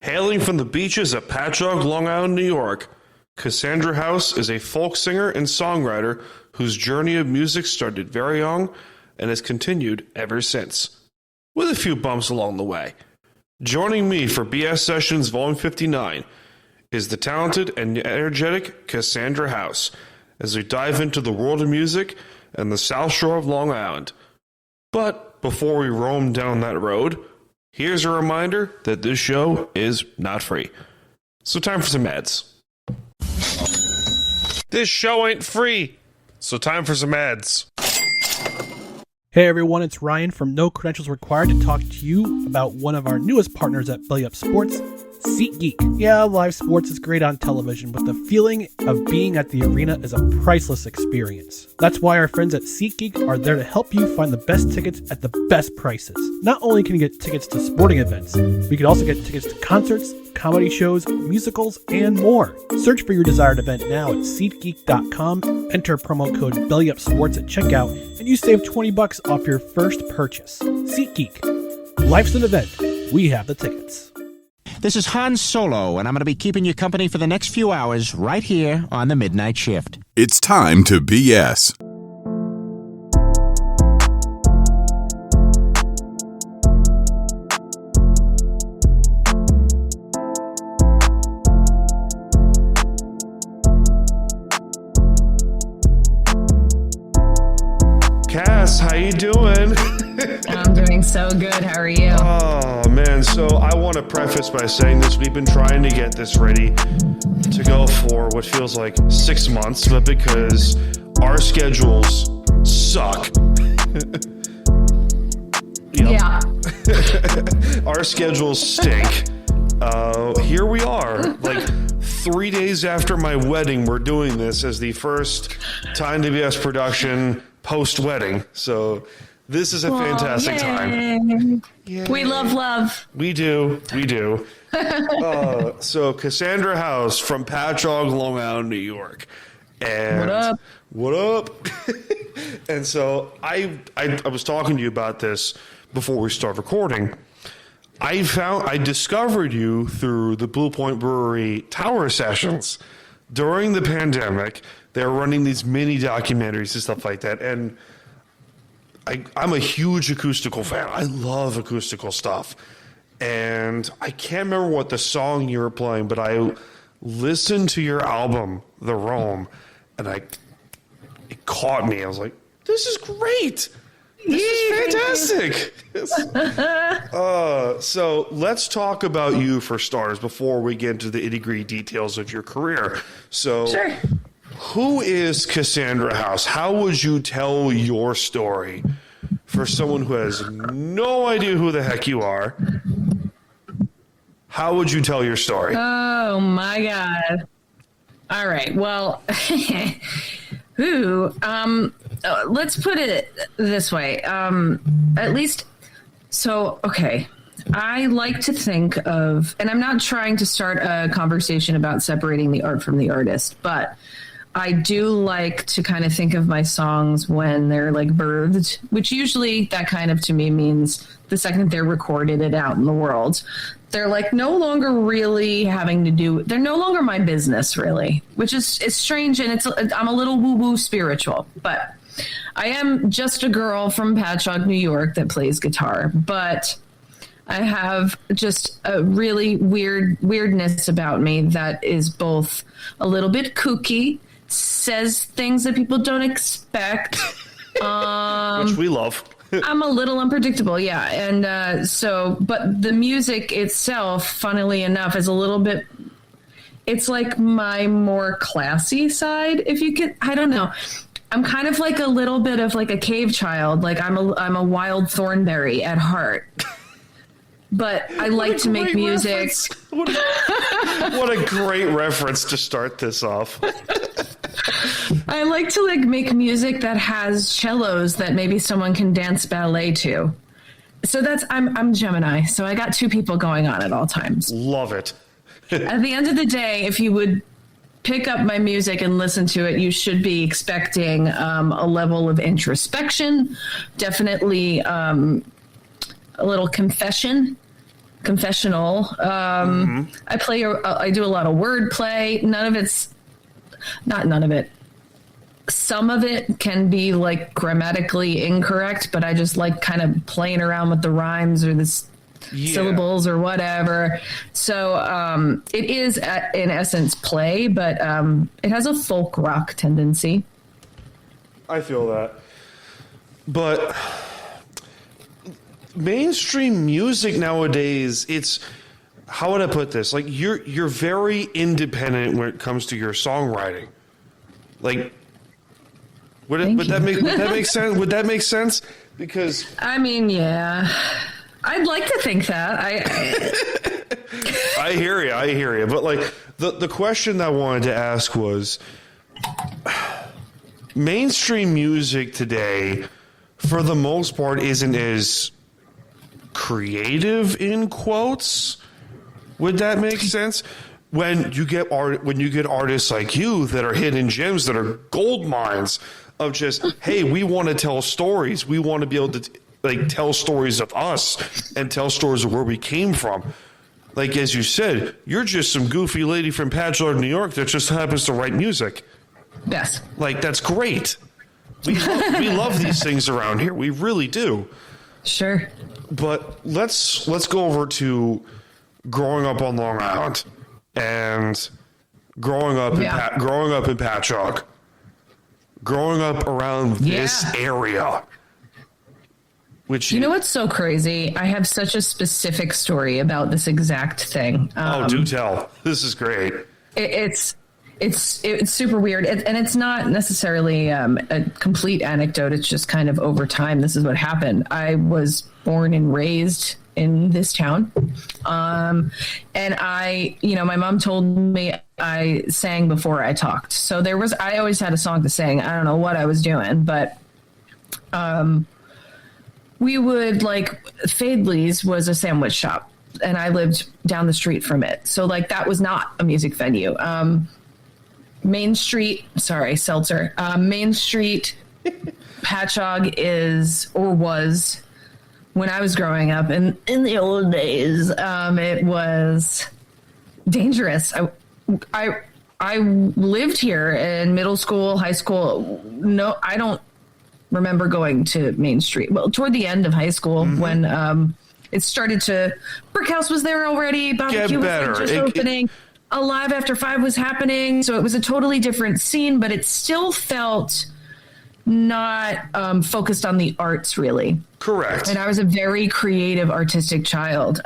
Hailing from the beaches of Patchogue, Long Island, New York, Cassandra House is a folk singer and songwriter whose journey of music started very young and has continued ever since, with a few bumps along the way. Joining me for BS Sessions Volume 59 is the talented and energetic Cassandra House as we dive into the world of music and the South Shore of Long Island. But before we roam down that road, here's a reminder that this show is not free. So time for some ads. This show ain't free, so time for some ads. Hey everyone, it's Ryan from No Credentials Required to talk to you about one of our newest partners at Belly Up Sports, SeatGeek. Yeah, live sports is great on television, but the feeling of being at the arena is a priceless experience. That's why our friends at SeatGeek are there to help you find the best tickets at the best prices. Not only can you get tickets to sporting events, but you can also get tickets to concerts, comedy shows, musicals, and more. Search for your desired event now at SeatGeek.com, enter promo code BellyUpSports at checkout, and you save $20 off your first purchase. SeatGeek. Life's an event. We have the tickets. This is Han Solo, and I'm going to be keeping you company for the next few hours right here on the Midnight Shift. It's time to BS. Cass, how you doing? I'm doing so good. How are you? Oh, man. So I want to preface by saying this. We've been trying to get this ready to go for what feels like 6 months, but because our schedules suck. Yeah. Our schedules stink. Here we are, like 3 days after my wedding, we're doing this as the first Time to BS production post-wedding. So this is a fantastic time. Yay. We love. We do. So Cassandra House from Patchogue, Long Island, New York. And what up? And so I was talking to you about this before we start recording. I discovered you through the Blue Point Brewery Tower Sessions. During the pandemic, they were running these mini documentaries and stuff like that. And I'm a huge acoustical fan. I love acoustical stuff. And I can't remember what the song you were playing, but I listened to your album, The Roam, and it caught me. I was like, this is great. This is fantastic. So let's talk about you for starters before we get into the nitty-gritty details of your career. So Sure. Who is Cassandra House? How would you tell your story for someone who has no idea who the heck you are? How would you tell your story? Oh my God. All right. Well, let's put it this way. At least, okay. I like to think of, and I'm not trying to start a conversation about separating the art from the artist, but I do like to kind of think of my songs when they're like birthed, which usually that kind of to me means the second they're recorded and out in the world. They're like no longer really they're no longer my business really, which is strange. And I'm a little woo-woo spiritual, but I am just a girl from Patchogue, New York that plays guitar, but I have just a really weirdness about me that is both a little bit kooky, says things that people don't expect. Which we love. I'm a little unpredictable, yeah. And but the music itself, funnily enough, is a little bit, it's like my more classy side, if you could, I don't know. I'm kind of like a little bit of like a cave child. Like I'm a wild thornberry at heart. But I like to make music. What a great reference to start this off. I like to make music that has cellos that maybe someone can dance ballet to. So I'm Gemini, so I got two people going on at all times. Love it. At the end of the day, if you would pick up my music and listen to it, you should be expecting a level of introspection, definitely a little confession, confessional. I do a lot of wordplay. None of it. Some of it can be like grammatically incorrect, but I just like kind of playing around with the rhymes or the syllables or whatever. So it is in essence play, but it has a folk rock tendency. I feel that. But mainstream music nowadays, it's, how would I put this? Like you're very independent when it comes to your songwriting. Like, would that make sense? Would that make sense? Because I mean, yeah, I'd like to think that. I hear you. But like the question I wanted to ask was, mainstream music today, for the most part, isn't as creative in quotes. Would that make sense? When you get artists like you that are hidden gems, that are gold mines of just, hey, we want to tell stories. We want to be able to like tell stories of us and tell stories of where we came from. Like, as you said, you're just some goofy lady from Patchogue, New York that just happens to write music. Yes. Like, that's great. We love these things around here. We really do. Sure. But let's go over to growing up on Long Island and growing up in Patchogue, growing up around this area. Which you know what's so crazy? I have such a specific story about this exact thing. Do tell. This is great. It's super weird, and it's not necessarily a complete anecdote. It's just kind of over time. This is what happened. I was born and raised in this town, and my mom told me I sang before I talked. So I always had a song to sing. I don't know what I was doing, but we would Fadley's was a sandwich shop, and I lived down the street from it. So that was not a music venue. Main Street, Main Street, Patchogue is, or was, when I was growing up, and in the old days, it was dangerous. I lived here in middle school, high school. No, I don't remember going to Main Street. Well, toward the end of high school, when it started to, Brick House was there already, barbecue was just opening. Alive After 5 was happening, so it was a totally different scene, but it still felt not focused on the arts, really. Correct. And I was a very creative, artistic child.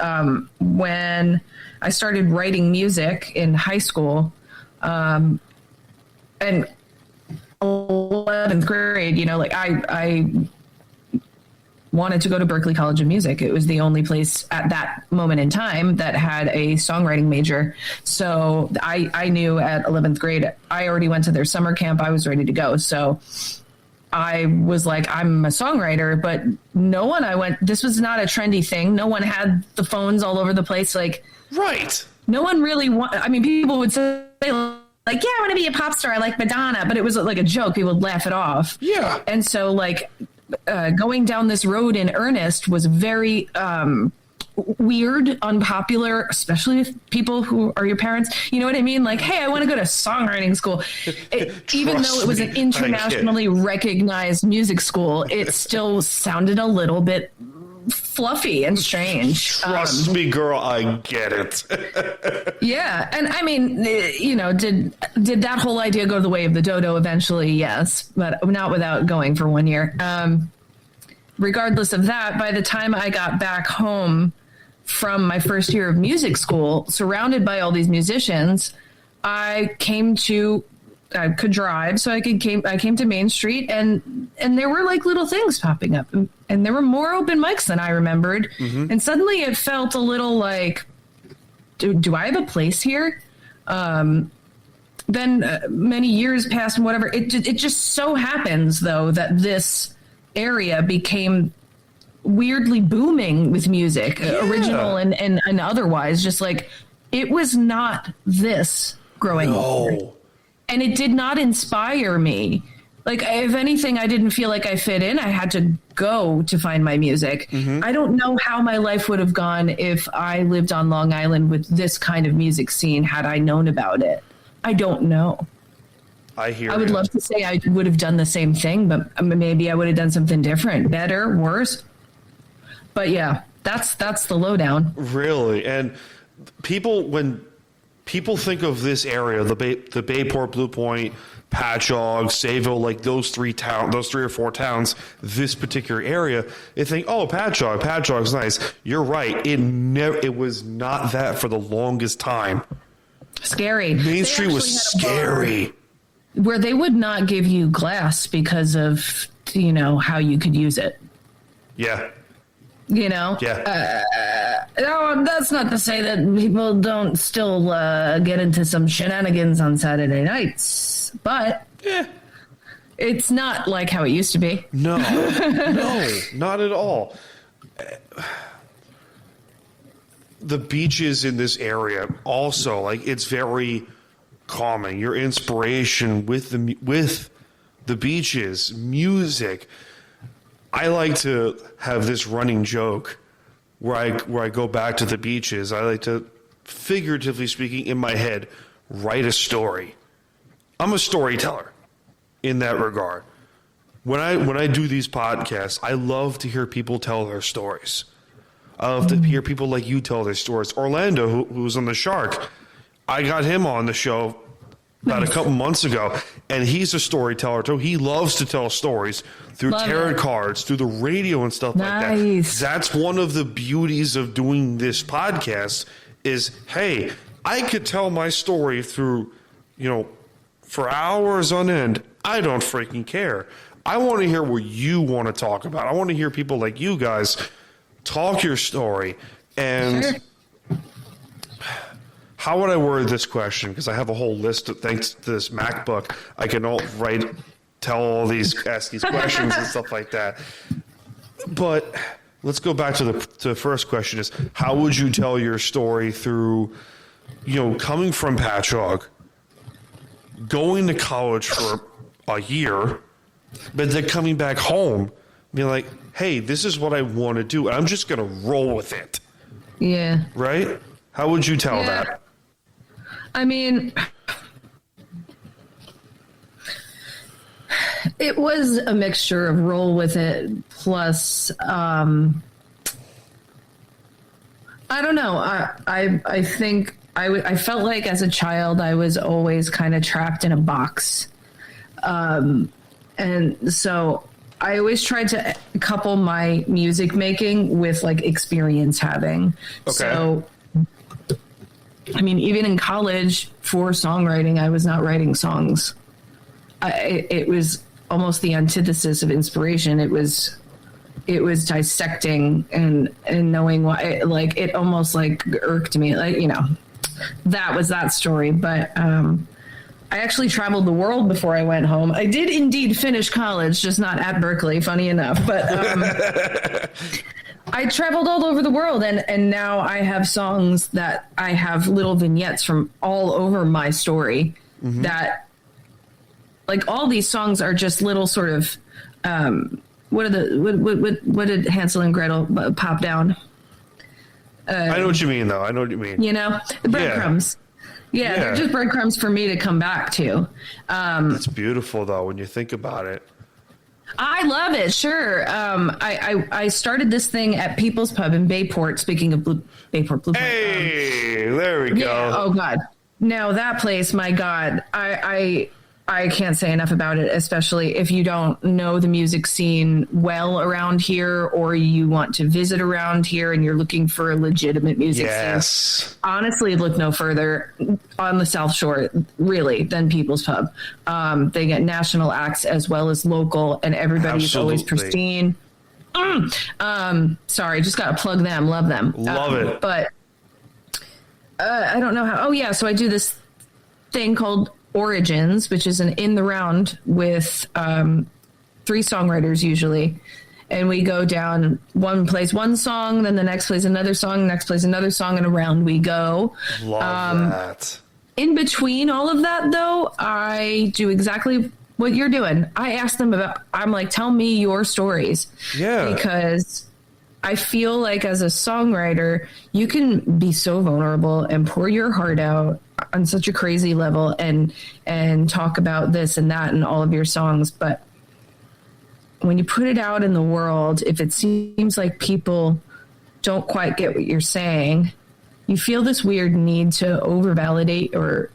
When I started writing music in high school, and 11th grade, I wanted to go to Berklee College of Music. It was the only place at that moment in time that had a songwriting major. So I knew at 11th grade, I already went to their summer camp. I was ready to go. So I was like, I'm a songwriter, but this was not a trendy thing. No one had the phones all over the place. Right. No one really people would say yeah, I want to be a pop star. I like Madonna, but it was like a joke. People would laugh it off. Yeah. And so going down this road in earnest was very weird, unpopular, especially with people who are your parents. You know what I mean? Hey, I want to go to songwriting school. Even though it was an internationally recognized music school, it still sounded a little bit fluffy and strange. Trust me, girl, I get it. Yeah. And did that whole idea go the way of the dodo eventually? Yes, but not without going for 1 year. Regardless of that, by the time I got back home from my first year of music school, surrounded by all these musicians, I could drive, so I came to Main Street, and there were little things popping up, and there were more open mics than I remembered. Mm-hmm. And suddenly it felt a little do I have a place here? Then many years passed and whatever. It just so happens though that this area became weirdly booming with music, original and otherwise. Just it was not this growing up. And it did not inspire me Like, if anything, I didn't feel like I fit in. I had to go to find my music. I don't know how my life would have gone if I lived on Long Island with this kind of music scene had I known about it. I don't know. I would love to say I would have done the same thing, but maybe I would have done something different, better, worse. But yeah, that's the lowdown. Really. And when people think of this area, the Bayport, Blue Point, Patchogue, Sayville, like those three or four towns, this particular area, they think, oh, Patchogue's nice. You're right. It was not that for the longest time. Scary. Main Street was scary. Where they would not give you glass because of, how you could use it. Yeah. Yeah. No, that's not to say that people don't still get into some shenanigans on Saturday nights, but it's not like how it used to be. No, not at all. The beaches in this area also, like, it's very calming. Your inspiration with the beaches, music. I like to have this running joke where I go back to the beaches. I like to, figuratively speaking, in my head, write a story. I'm a storyteller in that regard. When I do these podcasts, I love to hear people tell their stories. I love to hear people like you tell their stories. Orlando, who was on the Shark, I got him on the show about a couple months ago, and he's a storyteller too. He loves to tell stories through tarot cards, through the radio and stuff like that. That's one of the beauties of doing this podcast is, hey, I could tell my story through, for hours on end. I don't freaking care. I want to hear what you want to talk about. I want to hear people like you guys talk your story. And how would I word this question? Because I have a whole list of, thanks to this MacBook, I can ask these questions and stuff like that. But let's go back to the first question: is how would you tell your story through, coming from Patchogue, going to college for a year, but then coming back home, being like, hey, this is what I want to do, and I'm just going to roll with it. Yeah. Right? How would you tell that? I mean, it was a mixture of roll with it plus, I don't know. I think I felt like as a child I was always kind of trapped in a box. And so I always tried to couple my music making with like experience having. Okay. So, I mean, even in college for songwriting, I was not writing songs. It was almost the antithesis of inspiration. It was dissecting and knowing why, it almost like irked me. That was that story. But I actually traveled the world before I went home. I did indeed finish college, just not at Berkeley, funny enough. But I traveled all over the world, and now I have songs that I have little vignettes from all over my story that, like, all these songs are just little sort of, what did Hansel and Gretel pop down? I know what you mean, though. I know what you mean. Breadcrumbs. Yeah, they're just breadcrumbs for me to come back to. It's beautiful, though, when you think about it. I love it. Sure. I started this thing at People's Pub in Bayport. Speaking of Bayport, Blue Point. Hey, there we go. Yeah, oh God. No, that place, my God. I can't say enough about it, especially if you don't know the music scene well around here, or you want to visit around here and you're looking for a legitimate music scene. Honestly, look no further on the South Shore, really, than People's Pub. They get national acts as well as local, and everybody's always pristine. Sorry, just got to plug them. Love them. Love it. But I don't know how. Oh, yeah. So I do this thing called Origins, which is an in the round with 3 songwriters usually, and we go down, one plays one song, then the next plays another song, next plays another song, and around we go. Love that. In between all of that, though, I do exactly what you're doing. I ask them I'm like, tell me your stories. Yeah. Because I feel like as a songwriter, you can be so vulnerable and pour your heart out on such a crazy level and talk about this and that in all of your songs. But when you put it out in the world, if it seems like people don't quite get what you're saying, you feel this weird need to over-validate or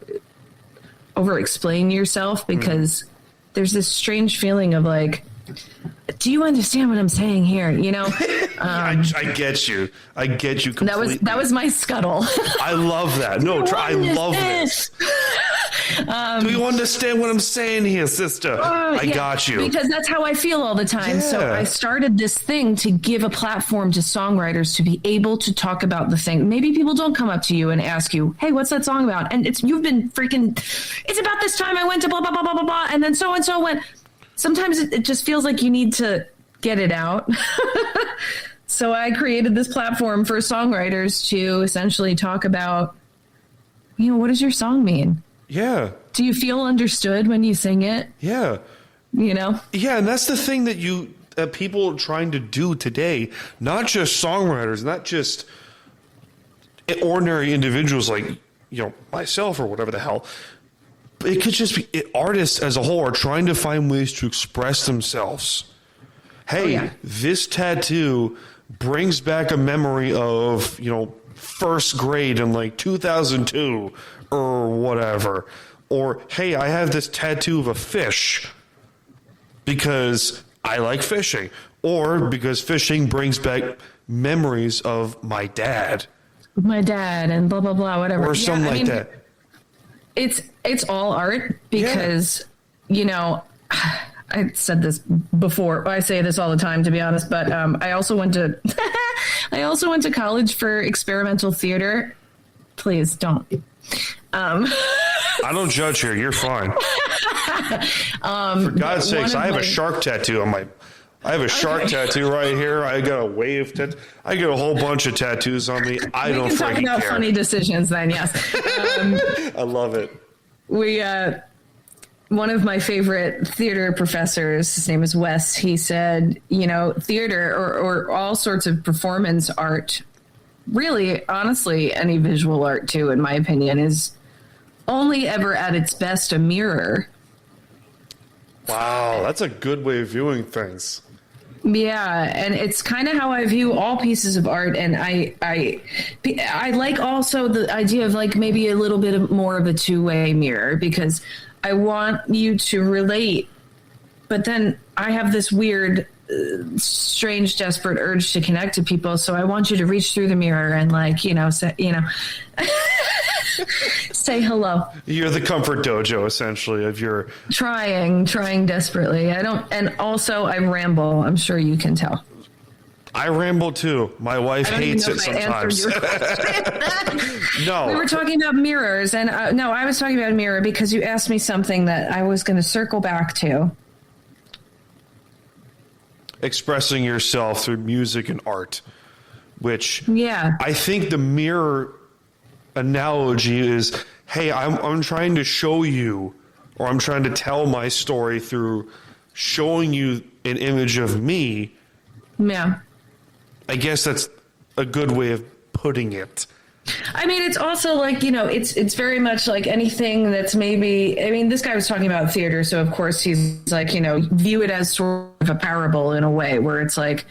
over-explain yourself, because there's this strange feeling of like, do you understand what I'm saying here? You know, I get you. I get you completely. That was my scuttle. I love that. No, I love this. Do you understand what I'm saying here, sister? I got you. Because that's how I feel all the time. Yeah. So I started this thing to give a platform to songwriters to be able to talk about the thing. Maybe people don't come up to you and ask you, hey, what's that song about? And you've been freaking, it's about this time I went to blah, blah, blah, blah, blah, blah. And then so-and-so went. Sometimes it just feels like you need to get it out. So I created this platform for songwriters to essentially talk about, you know, what does your song mean? Yeah. Do you feel understood when you sing it? Yeah. You know? Yeah, and that's the thing that people are trying to do today. Not just songwriters, not just ordinary individuals like, you know, myself or whatever the hell. It could just be artists as a whole are trying to find ways to express themselves. Hey, this tattoo brings back a memory of, you know, first grade in like 2002 or whatever. Or, hey, I have this tattoo of a fish because I like fishing. Or because fishing brings back memories of my dad. My dad and blah, blah, blah, whatever. Or something that. It's all art because, you know, I said this before. I say this all the time, to be honest, but I also went to college for experimental theater. Please don't. I don't judge here. You're fine. For God's sakes, I have a shark tattoo on my. I have a shark tattoo right here. I got a wave tattoo. I got a whole bunch of tattoos on me. I don't freaking care. We can talk about funny decisions then, yes. I love it. One of my favorite theater professors, his name is Wes, he said, you know, theater or all sorts of performance art, really, honestly, any visual art too, in my opinion, is only ever at its best a mirror. Wow, that's a good way of viewing things. Yeah, and it's kind of how I view all pieces of art, and I like also the idea of like maybe a little bit more of a two-way mirror, because I want you to relate, but then I have this weird, strange, desperate urge to connect to people, so I want you to reach through the mirror and like, you know, say, you know, say hello. You're the comfort dojo, essentially, of your trying desperately. And also I ramble. I'm sure you can tell. I ramble too. My wife hates it sometimes. No, we were talking about mirrors, and no, I was talking about a mirror because you asked me something that I was going to circle back to. Expressing yourself through music and art, which yeah, I think the mirror analogy is, hey, I'm trying to show you, or I'm trying to tell my story through showing you an image of me. Yeah. I guess that's a good way of putting it. I mean, it's also like, you know, it's very much like anything that's maybe, I mean, this guy was talking about theater, so of course he's like, you know, view it as sort of a parable in a way where it's like,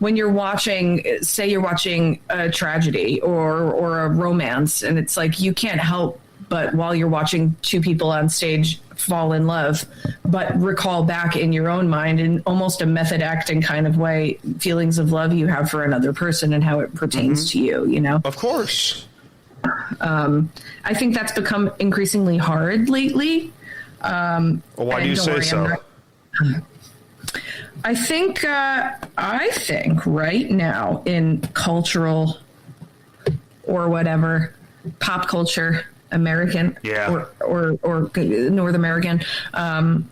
when you're watching, say you're watching a tragedy or a romance, and it's like you can't help but while you're watching two people on stage fall in love, but recall back in your own mind in almost a method acting kind of way feelings of love you have for another person and how it pertains to you, you know? Of course. I think that's become increasingly hard lately. Well, why do you say so? I think right now in cultural or whatever, pop culture, American or North American, I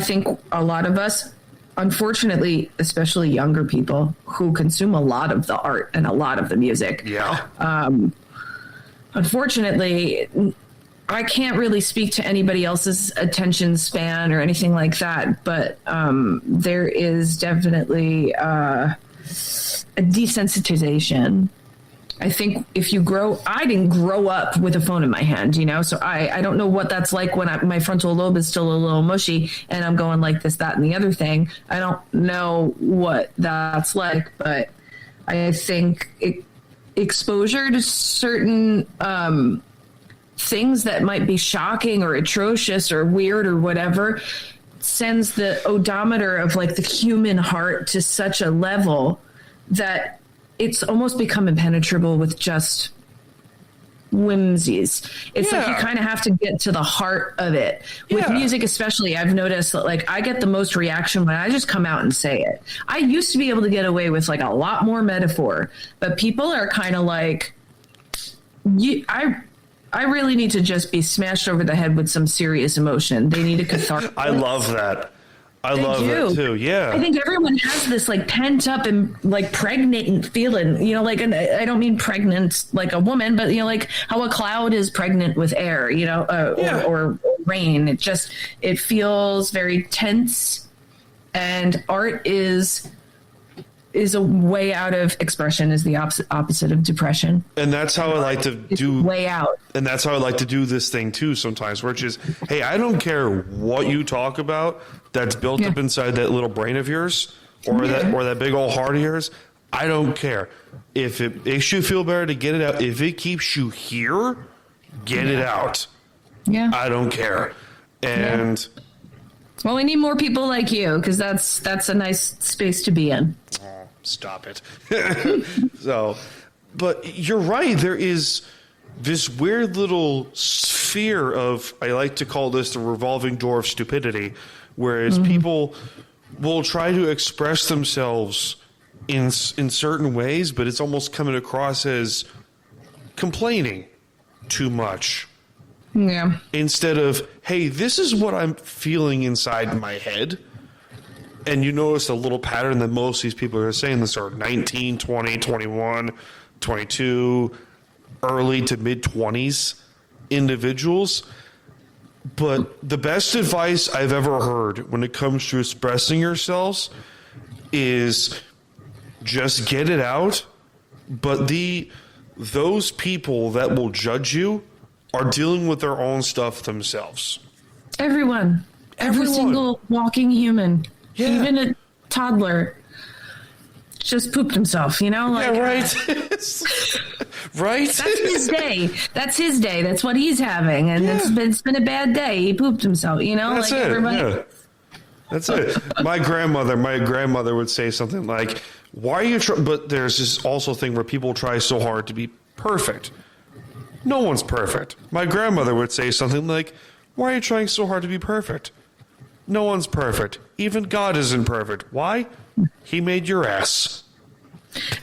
think a lot of us, unfortunately, especially younger people who consume a lot of the art and a lot of the music. Yeah. Unfortunately, I can't really speak to anybody else's attention span or anything like that, but there is definitely a desensitization. I think if you I didn't grow up with a phone in my hand, so I don't know what that's like when my frontal lobe is still a little mushy and I'm going like this, that, and the other thing. I don't know what that's like, but I think exposure to certain things that might be shocking or atrocious or weird or whatever sends the odometer of like the human heart to such a level that it's almost become impenetrable with just whimsies. It's like you kind of have to get to the heart of it. With music especially, I've noticed that like I get the most reaction when I just come out and say it. I used to be able to get away with like a lot more metaphor, but people are kind of like, I really need to just be smashed over the head with some serious emotion. They need a catharsis. I love that. I love that too. Yeah. I think everyone has this like pent up and like pregnant feeling, like, and I don't mean pregnant like a woman, but like how a cloud is pregnant with air, or rain. It feels very tense, and art is a way out of expression, is the opposite of depression. And that's how I like to do way out. And that's how I like to do this thing too sometimes, which is, hey, I don't care what you talk about that's built up inside that little brain of yours or that big old heart of yours. I don't care. If it makes you feel better to get it out, if it keeps you here, get it out. Yeah. I don't care. And well, we need more people like you, because that's a nice space to be in. Oh, stop it. So, but you're right. There is this weird little sphere of, I like to call this the revolving door of stupidity, whereas people will try to express themselves in certain ways, but it's almost coming across as complaining too much. Yeah. Instead of, hey, this is what I'm feeling inside my head. And you notice a little pattern that most of these people are saying this are 19, 20, 21, 22, early to mid-20s individuals. But the best advice I've ever heard when it comes to expressing yourselves is just get it out. But those people that will judge you are dealing with their own stuff themselves. Everyone. Every single walking human. Yeah. Even a toddler just pooped himself, Like, yeah, right. Right? That's his day. That's what he's having. And it's been a bad day. He pooped himself, That's like it. everybody. Yeah. That's it. My grandmother would say something like, why are you but there's this also thing where people try so hard to be perfect. No one's perfect. My grandmother would say something like, why are you trying so hard to be perfect? No one's perfect. Even God isn't perfect. Why? He made your ass.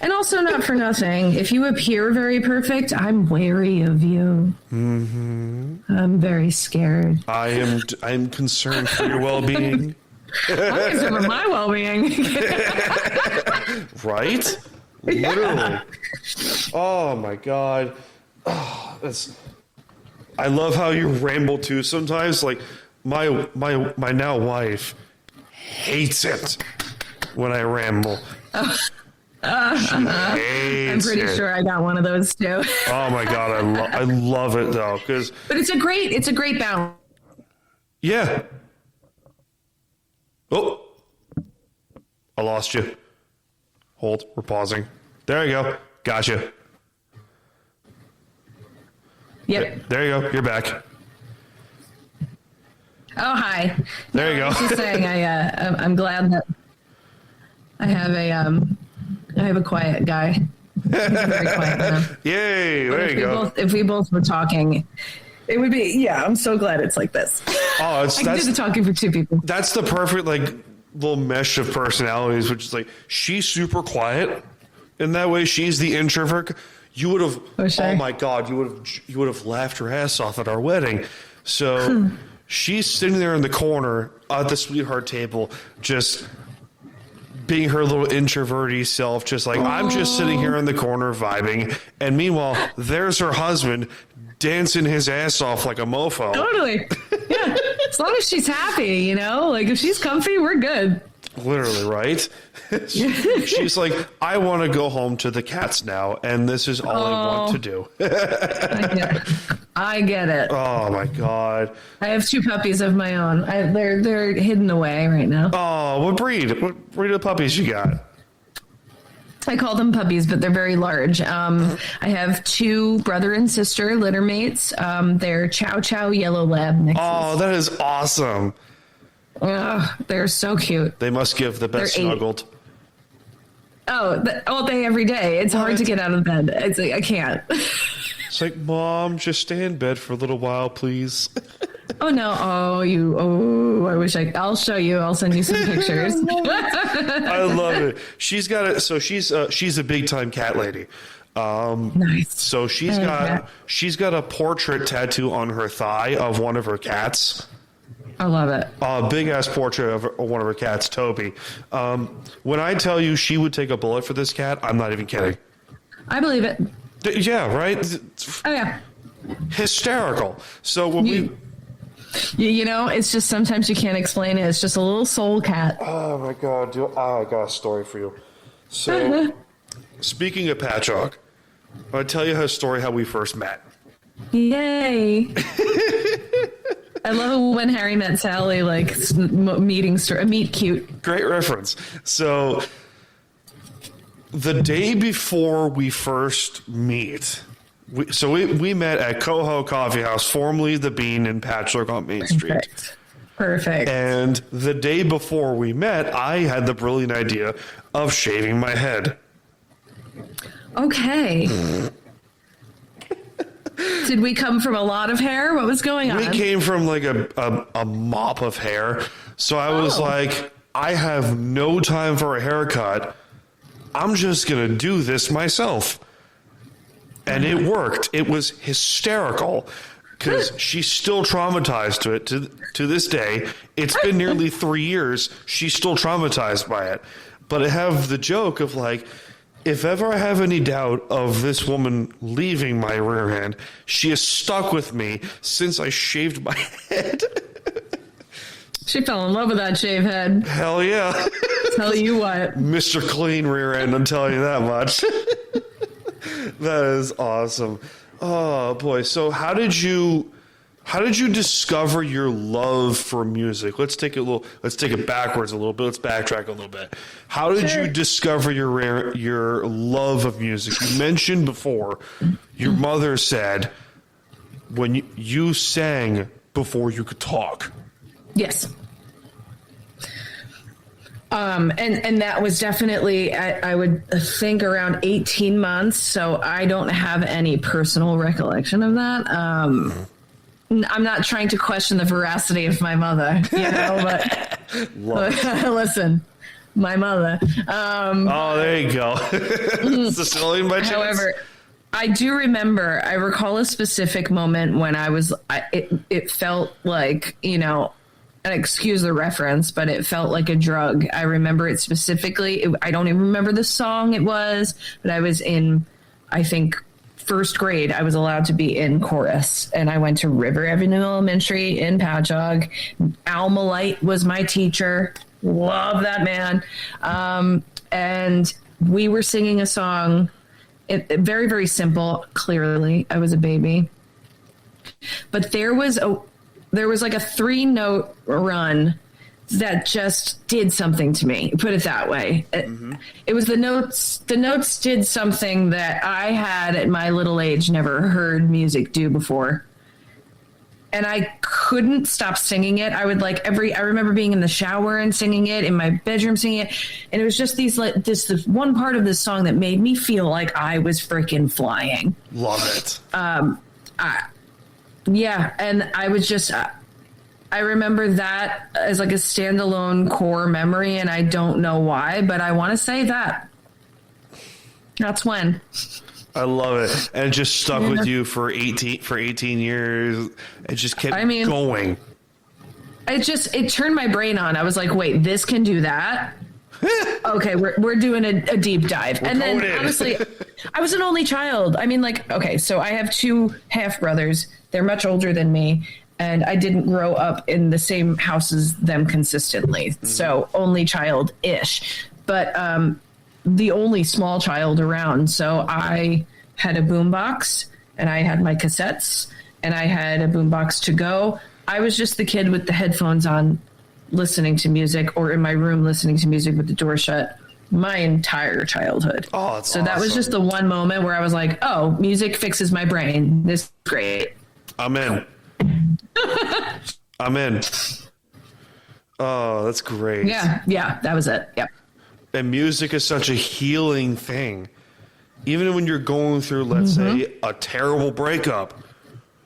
And also, not for nothing, if you appear very perfect, I'm wary of you. Mm-hmm. I'm very scared. I'm concerned for your well-being. I'm concerned for my well-being. Right? Literally. Oh, my God. Oh, I love how you ramble too sometimes. Like my now wife hates it when I ramble. I'm pretty sure I got one of those too. Oh my God, I love it though, but it's a great balance. Yeah. Oh, I lost you. Hold. We're pausing. There you go. Gotcha. Yep. There you go. You're back. Oh, hi. There you go. I was just saying, I'm glad that I have a quiet guy. He's a very quiet man. Yay! There you go. If we both were talking, it would be. Yeah, I'm so glad it's like this. Oh, I can do the talking for two people. That's the perfect little mesh of personalities, which is she's super quiet, and that way she's the introvert. You would have. Oh my God! You would have laughed your ass off at our wedding. So she's sitting there in the corner at the sweetheart table, just being her little introverty self, just I'm just sitting here in the corner vibing. And meanwhile, there's her husband dancing his ass off like a mofo. Totally. Yeah. As long as she's happy, you know, like if she's comfy, we're good. Literally, right? She's like, I want to go home to the cats now, and this is all I want to do. I get it. Oh my God. I have 2 puppies of my own. They're hidden away right now. Oh, what breed? What breed of puppies you got? I call them puppies, but they're very large. I have 2 brother and sister litter mates. They're Chow Chow Yellow Lab mixes. Oh, that is awesome. They're so cute. They must give the best snuggled. All day, every day. It's hard to get out of bed. It's like, I can't. It's like, Mom, just stay in bed for a little while, please. Oh no! I wish I'll show you. I'll send you some pictures. I love it. She's got it. So she's a big time cat lady. Nice. So she's got a portrait tattoo on her thigh of one of her cats. I love it. A big ass portrait of one of her cats, Toby. When I tell you she would take a bullet for this cat, I'm not even kidding. I believe it. Yeah, right? Oh yeah. Hysterical. So when you know, it's just sometimes you can't explain it. It's just a little soul cat. Oh my God, I got a story for you. So speaking of Patchogue, I'll tell you a story how we first met. Yay. I love when Harry met Sally, like meeting story, meet cute. Great reference. So the day before we first meet, we met at Coho Coffee House, formerly The Bean in Patchogue on Main Street. Perfect. And the day before we met, I had the brilliant idea of shaving my head. Okay. Did we come from a lot of hair? What was going on? We came from like a mop of hair. So I was like, I have no time for a haircut. I'm just going to do this myself. And it worked. It was hysterical because she's still traumatized to it to this day. It's been nearly 3 years. She's still traumatized by it. But I have the joke of like, if ever I have any doubt of this woman leaving my rear end, she is stuck with me since I shaved my head. She fell in love with that shave head. Hell yeah. Tell you what. Mr. Clean rear end, I'm telling you that much. That is awesome. Oh boy. So how did you discover your love for music? Let's take it backwards a little bit. Let's backtrack a little bit. How did you discover your love of music? You mentioned before your mother said when you sang before you could talk. Yes. And that was definitely, I would think around 18 months. So I don't have any personal recollection of that. I'm not trying to question the veracity of my mother, you know, but listen, my mother. There you go. Sicilian by chance? However, I do remember, I recall a specific moment when it felt like, you know, and excuse the reference, but it felt like a drug. I remember it specifically. I don't even remember the song it was, but I was in, I think, first grade. I was allowed to be in chorus, and I went to River Avenue Elementary in Patchogue. Al Malite was my teacher. Love that man. And we were singing a song. It very, very simple. Clearly, I was a baby. But there was like a 3-note run that just did something to me. Put it that way. It was the notes. The notes did something that I had at my little age never heard music do before. And I couldn't stop singing it. I would I remember being in the shower and singing it, in my bedroom singing it. And it was just this one part of this song that made me feel like I was freaking flying. Love it. Yeah, and I was just, I remember that as like a standalone core memory, and I don't know why, but I want to say that's when. I love it. And it just stuck with you for 18 years. It just kept going. It turned my brain on. I was like, wait, this can do that? Okay, we're doing a deep dive. And then honestly, I was an only child. I mean, like, okay, so I have 2 half brothers. They're much older than me, and I didn't grow up in the same house as them consistently. So only child-ish, but the only small child around. So I had a boombox, and I had my cassettes, and I had a boombox to go. I was just the kid with the headphones on, listening to music, or in my room listening to music with the door shut, my entire childhood. Oh, that's so that was just the one moment where I was like, oh, music fixes my brain. This is great. I'm in. I'm in. Oh, that's great. Yeah, that was it. Yep. And music is such a healing thing. Even when you're going through, let's say, a terrible breakup,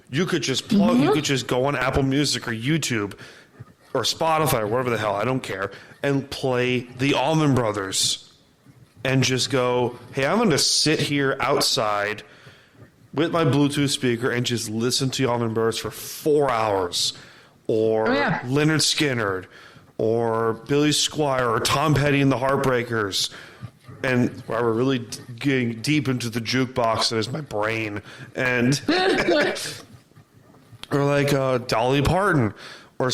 you could just plug, you could just go on Apple Music or YouTube or Spotify or whatever the hell, I don't care, and play the Allman Brothers and just go, hey, I'm going to sit here outside with my Bluetooth speaker and just listen to Allman Brothers for 4 hours, or Lynyrd Skynyrd, or Billy Squier, or Tom Petty and the Heartbreakers, and where we're really getting deep into the jukebox that is my brain, and or like Dolly Parton, or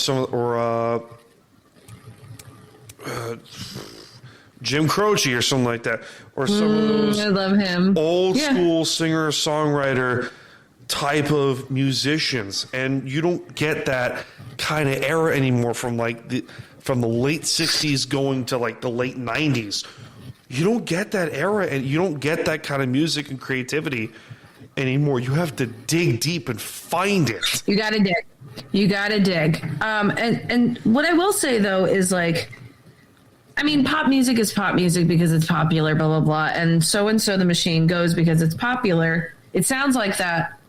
Jim Croce or something like that, or some of those I love him. old school singer songwriter type of musicians, and you don't get that kind of era anymore from the late 60s going to like the late 90s. You don't get that era, and you don't get that kind of music and creativity anymore. You have to dig deep and find it. You gotta dig. And what I will say though is, like, I mean, pop music is pop music because it's popular, blah, blah, blah. And so the machine goes because it's popular. It sounds like that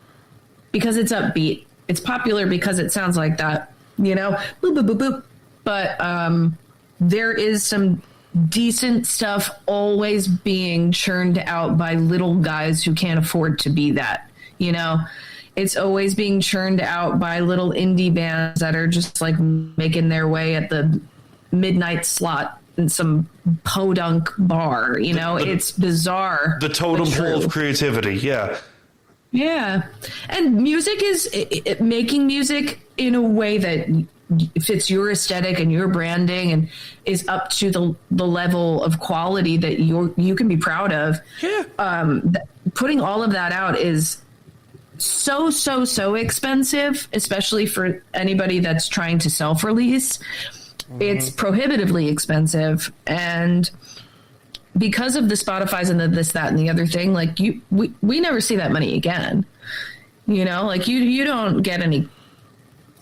because it's upbeat. It's popular because it sounds like that, you know, boop, boop, boop, boop. But there is some decent stuff always being churned out by little guys who can't afford to be that, you know? It's always being churned out by little indie bands that are just like making their way at the midnight slot in some podunk bar, you know? It's bizarre. The totem pole of creativity, yeah. Yeah. And music is making music in a way that fits your aesthetic and your branding and is up to the level of quality that you can be proud of. Yeah. Putting all of that out is so expensive, especially for anybody that's trying to self-release. It's prohibitively expensive, and because of the Spotify's and the this, that, and the other thing, like we never see that money again. You know, like you don't get any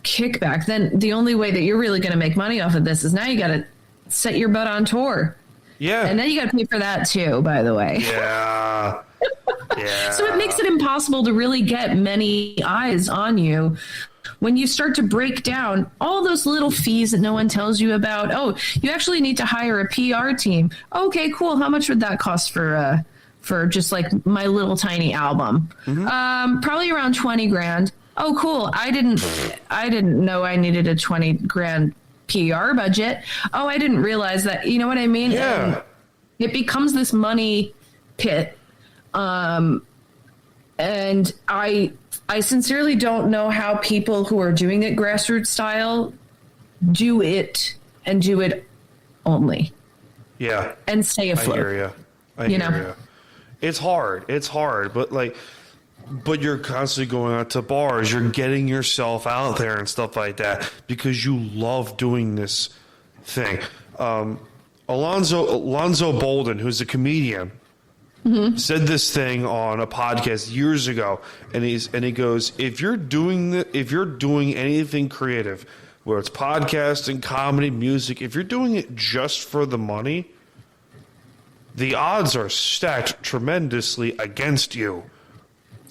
kickback. Then the only way that you're really going to make money off of this is now you got to set your butt on tour. Yeah, and then you got to pay for that too, by the way. Yeah. Yeah. So it makes it impossible to really get many eyes on you when you start to break down all those little fees that no one tells you about. Oh, you actually need to hire a PR team. Okay, cool. How much would that cost for just like my little tiny album? Probably around 20 grand. Oh, cool. I didn't know I needed a 20 grand PR budget. Oh, I didn't realize that. You know what I mean? Yeah. And it becomes this money pit. And I sincerely don't know how people who are doing it grassroots style do it and do it only. Yeah. And stay afloat. I hear you. I hear you. It's hard, but you're constantly going out to bars. You're getting yourself out there and stuff like that because you love doing this thing. Alonzo Bolden, who's a comedian, said this thing on a podcast years ago, and he goes, if you're doing anything creative, whether it's podcasting, comedy, music, if you're doing it just for the money, the odds are stacked tremendously against you.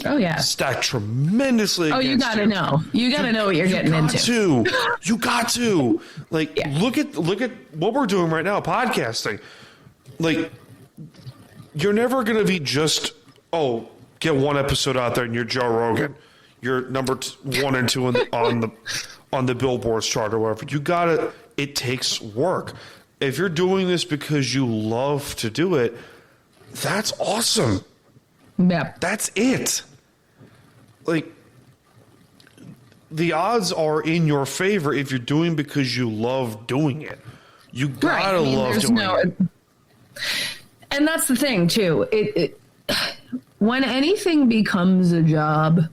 Oh yeah, stacked tremendously. Oh, you gotta know. You gotta know what you're getting into. You got to look at what we're doing right now, podcasting. Like, you're never going to be just, get one episode out there and you're Joe Rogan. You're number 1 and 2 on the Billboard chart or whatever. You got to, it takes work. If you're doing this because you love to do it, that's awesome. Yep. That's it. Like, the odds are in your favor if you're doing because you love doing it. You gotta love doing it. And that's the thing too. It when anything becomes a job,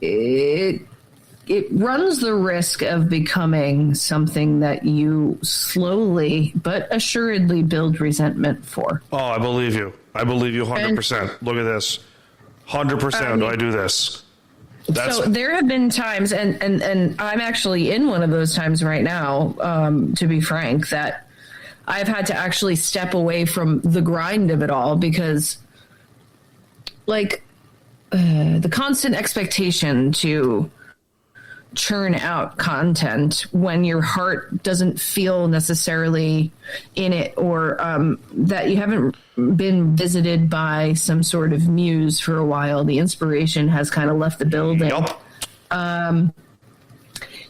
it runs the risk of becoming something that you slowly but assuredly build resentment for. Oh, I believe you. I believe you 100%. Look at this. 100% do I do this. So there have been times, and I'm actually in one of those times right now, to be frank, that I've had to actually step away from the grind of it all because, like, the constant expectation to churn out content when your heart doesn't feel necessarily in it, or that you haven't been visited by some sort of muse for a while. The inspiration has kind of left the building. Yep.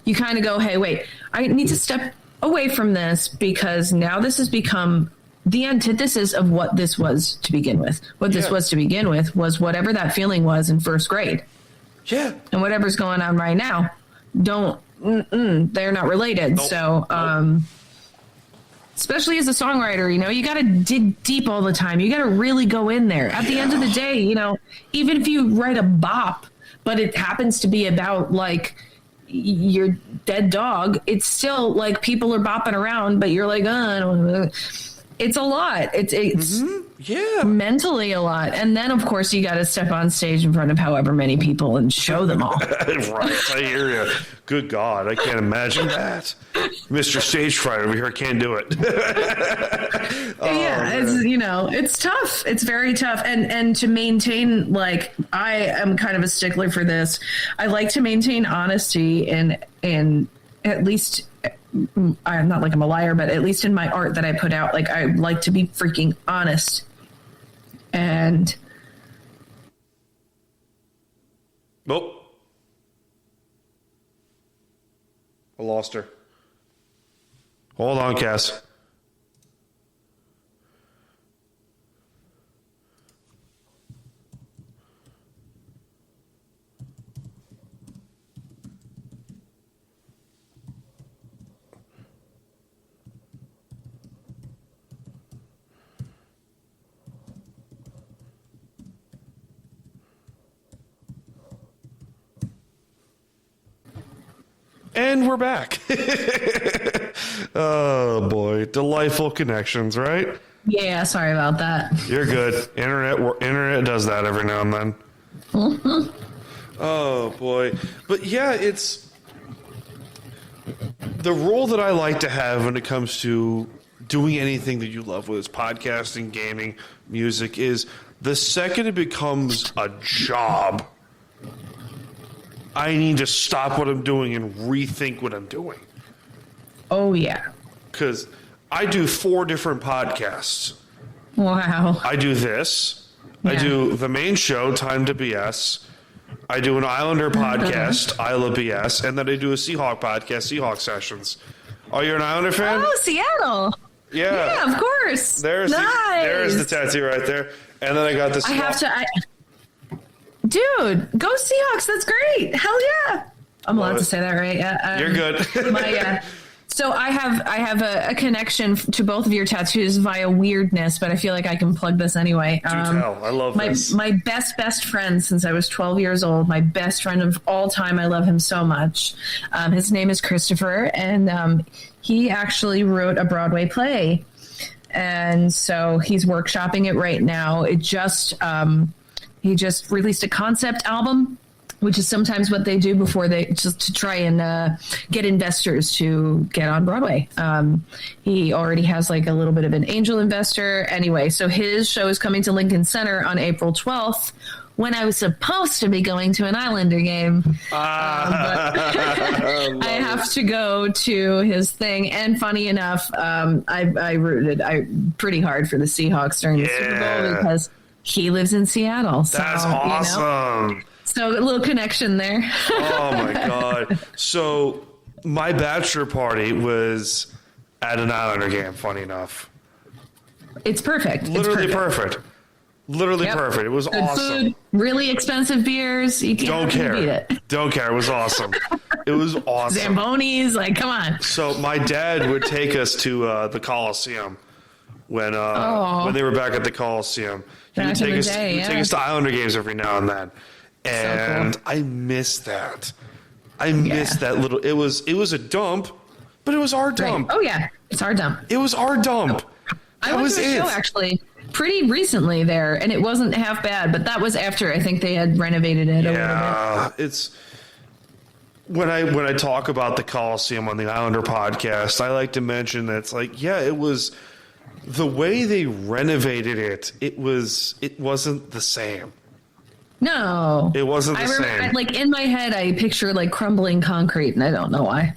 You kind of go, hey, wait, I need to step away from this because now this has become the antithesis of what this was to begin with. What this was to begin with was whatever that feeling was in first grade. Yeah. And whatever's going on right now, they're not related. Nope. So, especially as a songwriter, you got to dig deep all the time. You got to really go in there. At the end of the day, even if you write a bop, but it happens to be about like your dead dog, it's still like people are bopping around, but you're like, I don't know. It's a lot. It's mentally a lot. And then, of course, you got to step on stage in front of however many people and show them all. Right. I hear you. Good God. I can't imagine that. Mr. Stage Fright over here can't do it. It's tough. It's very tough. And to maintain, like, I am kind of a stickler for this. I like to maintain honesty in at least, I'm not like I'm a liar, but at least in my art that I put out, like, I like to be freaking honest. And nope. I lost her. Hold on, Cass. And we're back. Oh, boy. Delightful connections, right? yeah, sorry about that. You're good. Internet does that every now and then. Oh, boy. But, yeah, it's the role that I like to have when it comes to doing anything that you love, whether it's podcasting, gaming, music, is the second it becomes a job, I need to stop what I'm doing and rethink what I'm doing. Oh, yeah. Because I do 4 different podcasts. Wow. I do this. Yeah. I do the main show, Time to BS. I do an Islander podcast, Isla BS. And then I do a Seahawk podcast, Seahawks Sessions. Are you an Islander fan? Oh, Seattle. Yeah, of course. There's the tattoo right there. And then I got this. Dude, go Seahawks. That's great. Hell yeah. I'm allowed to say that, right? Yeah. You're good. So I have a connection to both of your tattoos via weirdness, but I feel like I can plug this anyway. Do tell. I love this. My best friend since I was 12 years old, my best friend of all time. I love him so much. His name is Christopher, and he actually wrote a Broadway play. And so he's workshopping it right now. He just released a concept album, which is sometimes what they do before they just to try and get investors to get on Broadway. He already has like a little bit of an angel investor. Anyway, so his show is coming to Lincoln Center on April 12th when I was supposed to be going to an Islander game. But I have to go to his thing. And funny enough, I rooted pretty hard for the Seahawks during the Super Bowl because he lives in Seattle. So, that's awesome. So a little connection there. Oh, my God. So my bachelor party was at an Islander game, funny enough. It's perfect. Literally perfect. Literally perfect. It was Good awesome. Food, really expensive beers. You can't beat it. Don't care. It was awesome. It was awesome. Zambonis, like, come on. So my dad would take us to the Coliseum when they were back at the Coliseum. He would take us to Islander games every now and then. And so cool. I miss that. I miss that little. It was a dump, but it was our dump. Right. Oh yeah, it's our dump. It was our dump. I went to a show actually pretty recently there, and it wasn't half bad. But that was after I think they had renovated it a little bit. It's when I talk about the Coliseum on the Islander podcast, I like to mention that it's like, it was the way they renovated it. It wasn't the same. No, it wasn't the same. Like in my head, I picture like crumbling concrete, and I don't know why.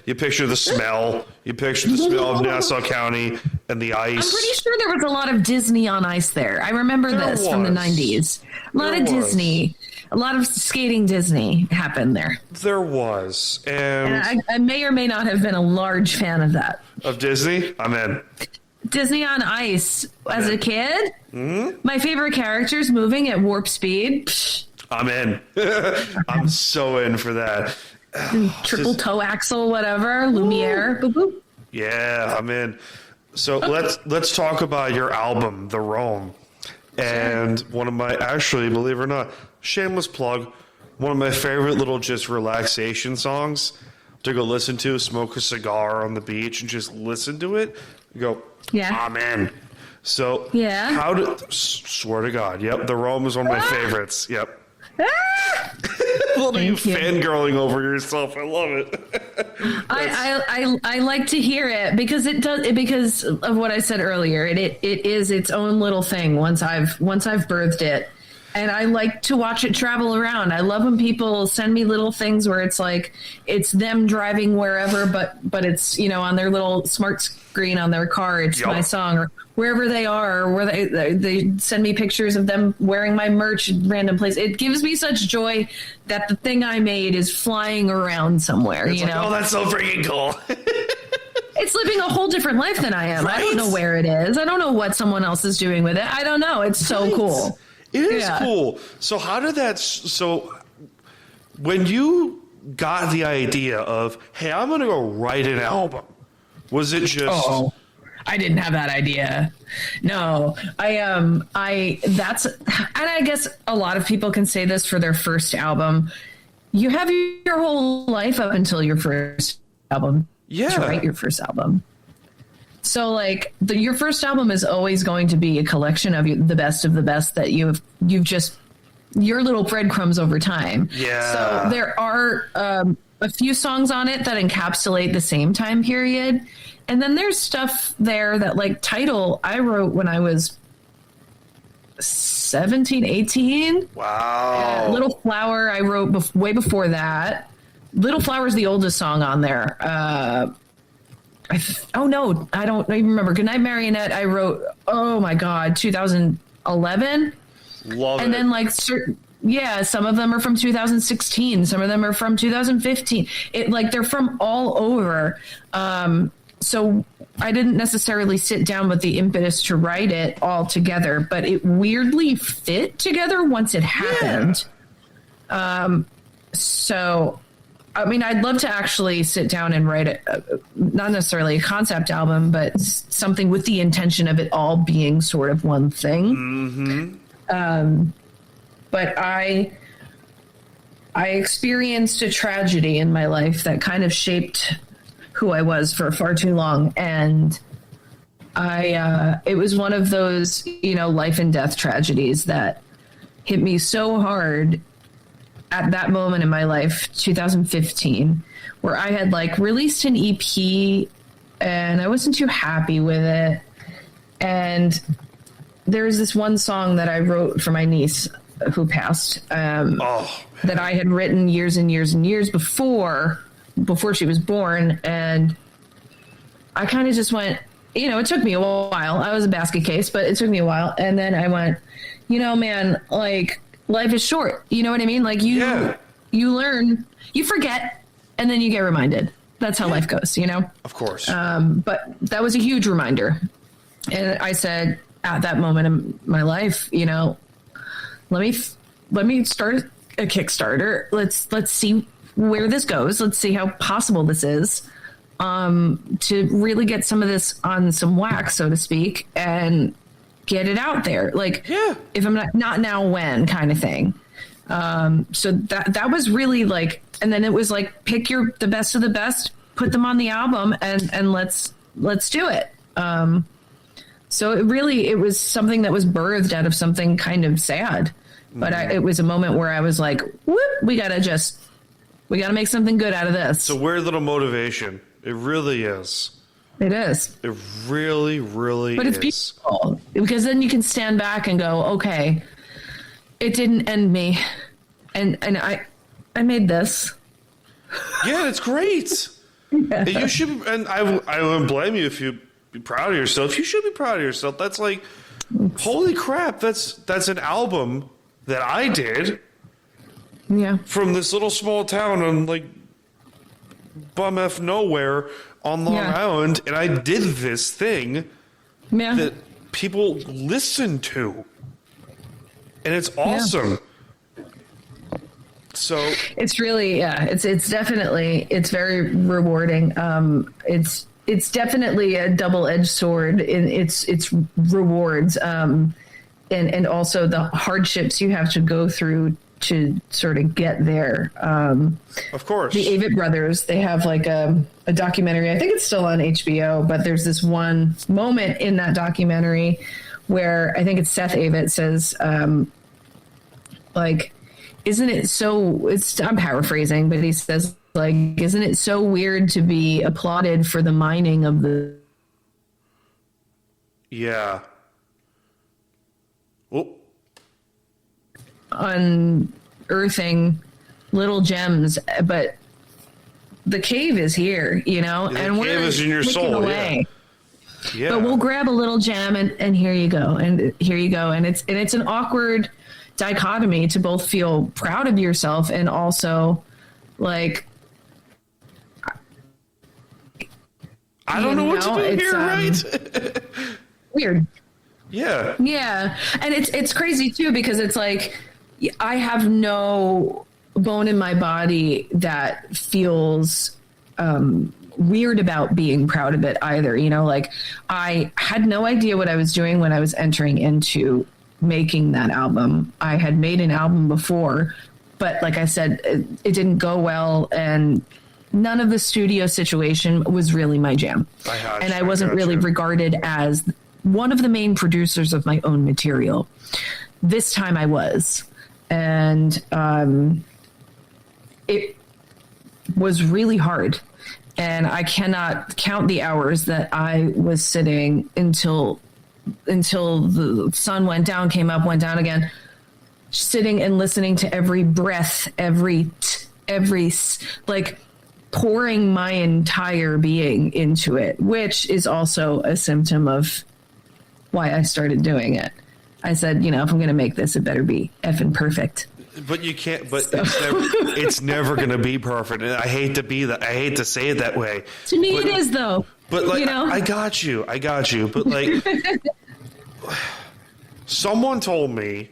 You picture the smell. You picture the smell of Nassau County and the ice. I'm pretty sure there was a lot of Disney on ice there. I remember this from the 90s. A lot of Disney. A lot of skating Disney happened there. There was. And I may or may not have been a large fan of that. Of Disney? I'm in. Disney on ice. As a kid, my favorite characters moving at warp speed. Psh. I'm in. I'm so in for that. Triple toe axle, whatever. Lumiere. Boop, boop. Yeah, I'm in. So let's talk about your album, The Rome. And one of my, actually, believe it or not, shameless plug, one of my favorite little just relaxation songs to go listen to, smoke a cigar on the beach and just listen to it. You go, I'm in. So, swear to God, The Rome is one of my favorites. Yep. You fangirling over yourself. I love it. I like to hear it because because of what I said earlier. It is its own little thing once I've birthed it. And I like to watch it travel around. I love when people send me little things where it's like it's them driving wherever, but it's, on their little smart screen on their car, it's my song, or wherever they are, or where they send me pictures of them wearing my merch in random place. It gives me such joy that the thing I made is flying around somewhere. It's like, oh, that's so freaking cool. It's living a whole different life than I am. Right? I don't know where it is. I don't know what someone else is doing with it. I don't know. It's so cool. It is cool. So how did that? So when you got the idea of, hey, I'm going to go write an album, was it just? Oh, I didn't have that idea. No, and I guess a lot of people can say this for their first album. You have your whole life up until your first album to write your first album. So, like, your first album is always going to be a collection of the best that you've just your little breadcrumbs over time. Yeah. So there are a few songs on it that encapsulate the same time period, and then there's stuff there that, like, Title, I wrote when I was 17, 18. Wow. Little Flower, I wrote way before that. Little Flower is the oldest song on there. I don't even remember. Goodnight Marionette, I wrote, oh my God, 2011. Love it. And then, like, some of them are from 2016. Some of them are from 2015. They're from all over. So I didn't necessarily sit down with the impetus to write it all together, but it weirdly fit together once it happened. So, I mean, I'd love to actually sit down and write not necessarily a concept album, but something with the intention of it all being sort of one thing. Mm-hmm. But I experienced a tragedy in my life that kind of shaped who I was for far too long. And it was one of those, life and death tragedies that hit me so hard at that moment in my life, 2015, where I had, like, released an EP and I wasn't too happy with it. And there was this one song that I wrote for my niece who passed, that I had written years and years and years before she was born. And I kind of just went, it took me a while. I was a basket case, but it took me a while. And then I went, man, like, life is short. You know what I mean? Like, you learn, you forget, and then you get reminded. That's how life goes, Of course. But that was a huge reminder. And I said, at that moment in my life, you know, let me start a Kickstarter. Let's see where this goes. Let's see how possible this is, to really get some of this on some wax, so to speak, and get it out there. Like, if I'm not now, when kind of thing. So that was really like, and then it was like, pick the best of the best, put them on the album, and let's do it. So it was something that was birthed out of something kind of sad, but it was a moment where I was like, whoop, we gotta make something good out of this. It's a weird little motivation. It really is. It is. It really, really is. But it's beautiful, because then you can stand back and go, okay, it didn't end me. And I made this. Yeah, it's great. Yeah. You should, and I wouldn't blame you if you be proud of yourself. You should be proud of yourself. That's like, holy crap, that's an album that I did. Yeah. From this little small town on like bum F nowhere on Long Island, and I did this thing that people listen to. And it's awesome. Yeah. So it's really, it's definitely, it's very rewarding. It's definitely a double-edged sword in its rewards, and also the hardships you have to go through to sort of get there. Of course. The Avett brothers, they have like a documentary. I think it's still on HBO, but there's this one moment in that documentary where I think it's Seth Avett says, like, isn't it so, I'm paraphrasing, but he says, like, isn't it so weird to be applauded for the mining of the... Yeah. Oh. Unearthing little gems, but the cave is here, you know, and the cave is in your soul. Away. Yeah. But we'll grab a little gem and here you go. And here you go. And it's an awkward dichotomy to both feel proud of yourself and also like, I don't know what to do here, right? Weird. Yeah. Yeah. And it's crazy too, because it's like, I have no bone in my body that feels, weird about being proud of it either. You know, like I had no idea what I was doing when I was entering into making that album. I had made an album before, but like I said, it didn't go well, and none of the studio situation was really my jam. I wasn't really regarded as one of the main producers of my own material. This time I was, and it was really hard. And I cannot count the hours that I was sitting until the sun went down, came up, went down again, sitting and listening to every breath, every like pouring my entire being into it, which is also a symptom of why I started doing it. I said, you know, if I'm going to make this, it better be effing perfect. But you can't. But it's never going to be perfect. And I hate to be that. I hate to say it that way. To me, it is though. But like, you know? I got you. But like, someone told me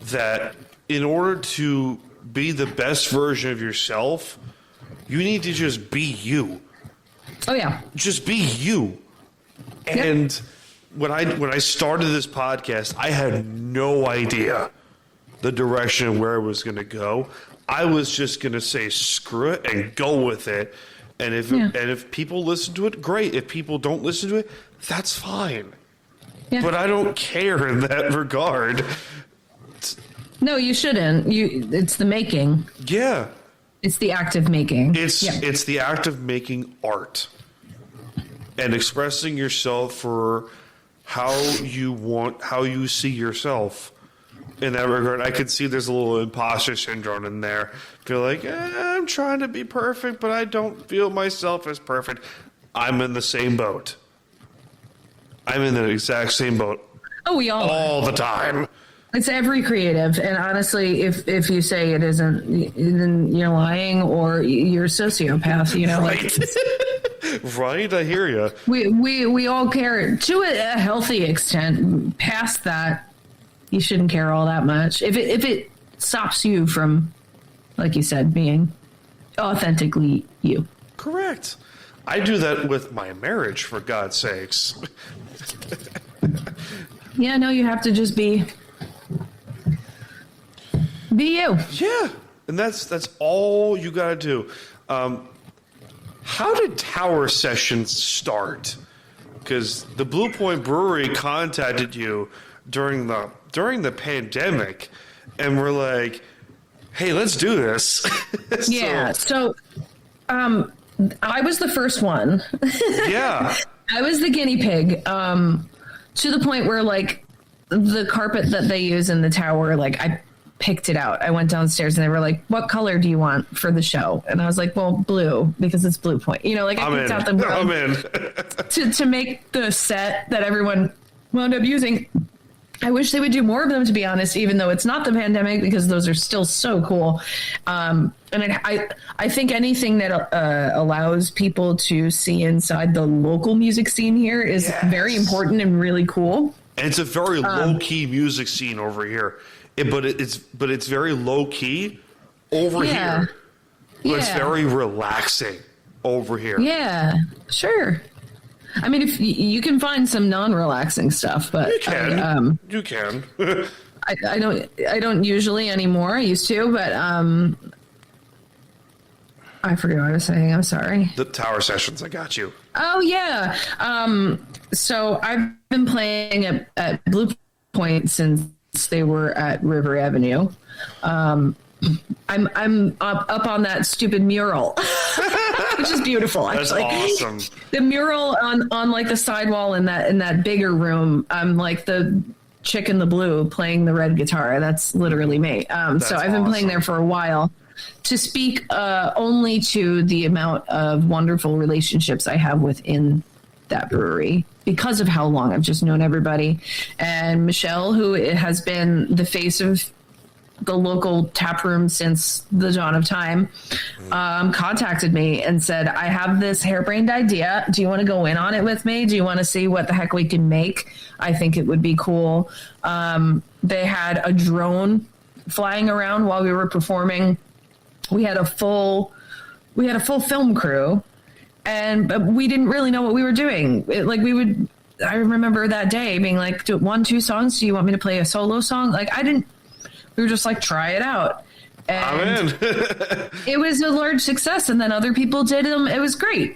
that in order to be the best version of yourself, you need to just be you. Oh yeah. Just be you. And when I started this podcast, I had no idea the direction where it was going to go. I was just going to say screw it and go with it. And if people listen to it, great. If people don't listen to it, that's fine. Yeah. But I don't care in that regard. No, you shouldn't. It's the making. Yeah. It's the act of making. It's the act of making art and expressing yourself for how you see yourself. In that regard, I could see there's a little imposter syndrome in there. Feel like, I'm trying to be perfect, but I don't feel myself as perfect. I'm in the same boat. I'm in the exact same boat. Oh, we all the time. It's every creative. And honestly, if you say it isn't, then you're lying or you're a sociopath, you know. Right. Like Right? I hear you. We all care to a healthy extent. Past that, you shouldn't care all that much. If it stops you from, like you said, being authentically you. Correct. I do that with my marriage, for God's sakes. Yeah, no, you have to just be you. Yeah, and that's all you got to do. How did Tower Sessions start? Because the Blue Point Brewery contacted you during the pandemic, and we're like, "Hey, let's do this." Yeah. So, I was the first one. Yeah. I was the guinea pig. To the point where, like, the carpet that they use in the tower, like, I picked it out. I went downstairs and they were like, "What color do you want for the show?" And I was like, "Well, blue, because it's Blue Point." You know, like, I picked out the blue I'm in. to make the set that everyone wound up using. I wish they would do more of them, to be honest, even though it's not the pandemic, because those are still so cool. And I think anything that allows people to see inside the local music scene here is very important and really cool. And it's a very low key music scene over here, but it's very low key over here. But it's very relaxing over here. Yeah, sure. I mean, if you can find some non-relaxing stuff, but you can. You can. I don't usually anymore. I used to, but I forget what I was saying. I'm sorry. The Tower Sessions. I got you. Oh yeah. So I've been playing at Blue Point since they were at River Avenue. I'm up on that stupid mural, which is beautiful. Actually. That's awesome. The mural on like the sidewall in that bigger room. I'm like the chick in the blue playing the red guitar. That's literally me. So I've been playing there for a while. To speak only to the amount of wonderful relationships I have within that brewery because of how long I've just known everybody. And Michelle, who has been the face of the local tap room since the dawn of time, contacted me and said, "I have this harebrained idea. Do you want to go in on it with me? Do you want to see what the heck we can make? I think it would be cool." They had a drone flying around while we were performing. We had a full film crew, but we didn't really know what we were doing. I remember that day being like, "Do 1-2 songs? Do you want me to play a solo song?" Like, we were just like, try it out. And I'm in. It was a large success. And then other people did them. It was great.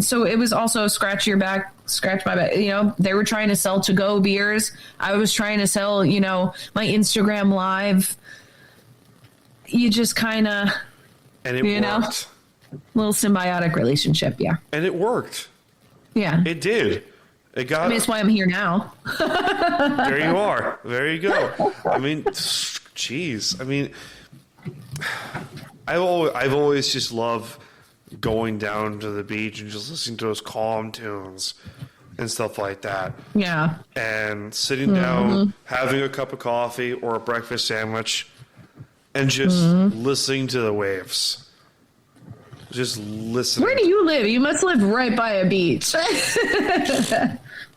So it was also scratch my back. You know, they were trying to sell to-go beers. I was trying to sell, you know, my Instagram live. You just kind of, and it worked. Little symbiotic relationship. Yeah. And it worked. Yeah. It did. It got. I mean, that's why I'm here now. There you are. There you go. I mean, geez. I mean, I've always just loved going down to the beach and just listening to those calm tunes and stuff like that. Yeah. And sitting down, having a cup of coffee or a breakfast sandwich, and just listening to the waves. Just listening. Where do you live? You must live right by a beach.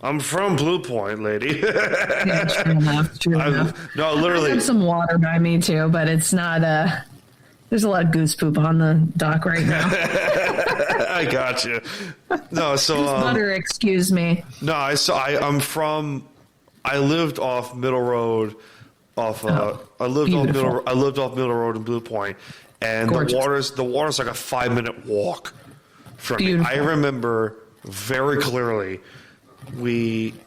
I'm from Blue Point, lady. Yeah, true enough. No, literally. I have some water by me too, but it's not. There's a lot of goose poop on the dock right now. I got you. No, so butter. Excuse me. No, I lived off Middle Road. I lived off Middle Road in Blue Point, and Gorgeous. the water's like a 5-minute walk from me. I remember very clearly.